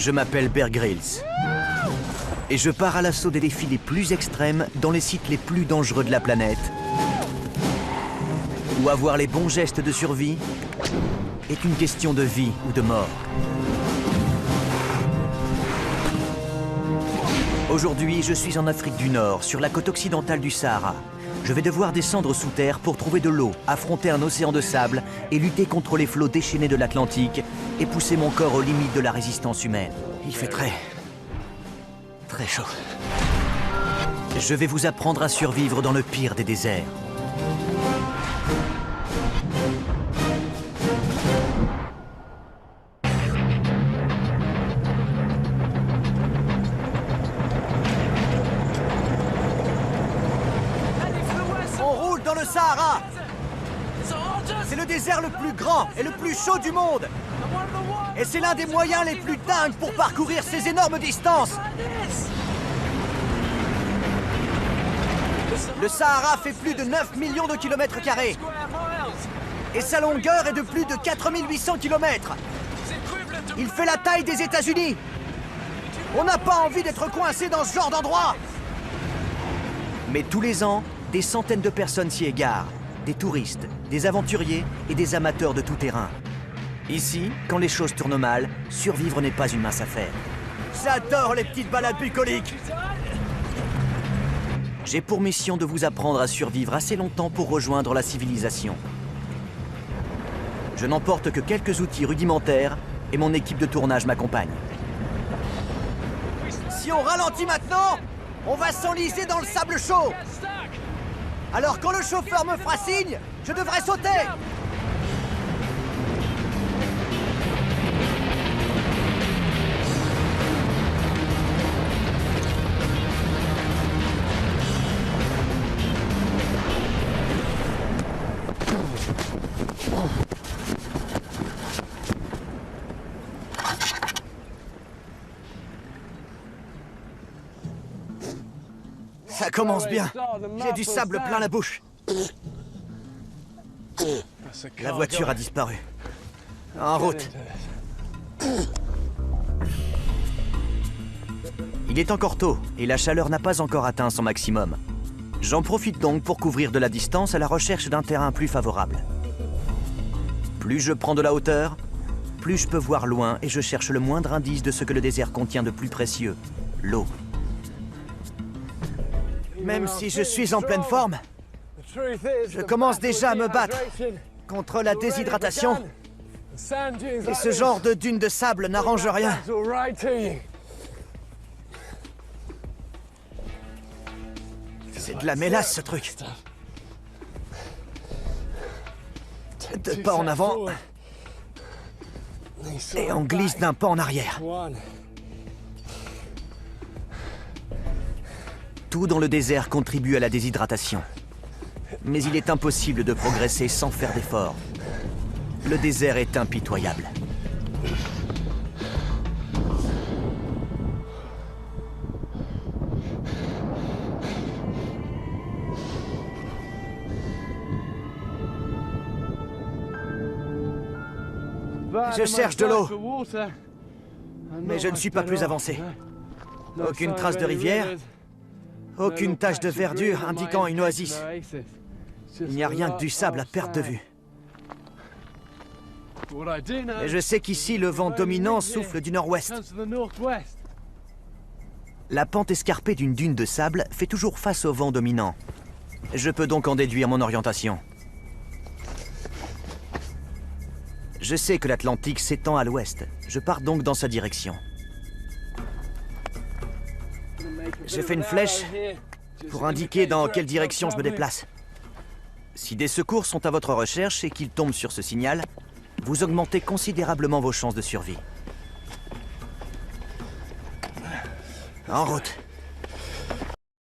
Je m'appelle Bear Grylls. Et je pars à l'assaut des défis les plus extrêmes dans les sites les plus dangereux de la planète. Où avoir les bons gestes de survie est une question de vie ou de mort. Aujourd'hui, je suis en Afrique du Nord, sur la côte occidentale du Sahara. Je vais devoir descendre sous terre pour trouver de l'eau, affronter un océan de sable et lutter contre les flots déchaînés de l'Atlantique et pousser mon corps aux limites de la résistance humaine. Il fait très chaud. Je vais vous apprendre à survivre dans le pire des déserts. On roule dans le Sahara. C'est le désert le plus grand et le plus chaud du monde. Et c'est l'un des moyens les plus dingues pour parcourir ces énormes distances. Le Sahara fait plus de 9 millions de kilomètres carrés. Et sa longueur est de plus de 4800 kilomètres. Il fait la taille des États-Unis. On n'a pas envie d'être coincé dans ce genre d'endroit. Mais tous les ans, des centaines de personnes s'y égarent. Des touristes, des aventuriers et des amateurs de tout terrain. Ici, quand les choses tournent mal, survivre n'est pas une mince affaire. J'adore les petites balades bucoliques. J'ai pour mission de vous apprendre à survivre assez longtemps pour rejoindre la civilisation. Je n'emporte que quelques outils rudimentaires et mon équipe de tournage m'accompagne. Si on ralentit maintenant, on va s'enliser dans le sable chaud. Alors quand le chauffeur me fera signe, je devrais sauter. Ça commence bien. J'ai du sable plein la bouche. La voiture a disparu. En route. Il est encore tôt et la chaleur n'a pas encore atteint son maximum. J'en profite donc pour couvrir de la distance à la recherche d'un terrain plus favorable. Plus je prends de la hauteur, plus je peux voir loin et je cherche le moindre indice de ce que le désert contient de plus précieux, l'eau. Même si je suis en pleine forme, je commence déjà à me battre contre la déshydratation. Et ce genre de dune de sable n'arrange rien. C'est de la mélasse, ce truc. Deux pas en avant. Et on glisse d'un pas en arrière. Tout dans le désert contribue à la déshydratation. Mais il est impossible de progresser sans faire d'efforts. Le désert est impitoyable. Je cherche de l'eau. Mais je ne suis pas plus avancé. Aucune trace de rivière. Aucune tache de verdure indiquant une oasis. Il n'y a rien que du sable à perte de vue. Mais je sais qu'ici, le vent dominant souffle du nord-ouest. La pente escarpée d'une dune de sable fait toujours face au vent dominant. Je peux donc en déduire mon orientation. Je sais que l'Atlantique s'étend à l'ouest. Je pars donc dans sa direction. J'ai fait une flèche pour indiquer dans quelle direction je me déplace. Si des secours sont à votre recherche et qu'ils tombent sur ce signal, vous augmentez considérablement vos chances de survie. En route.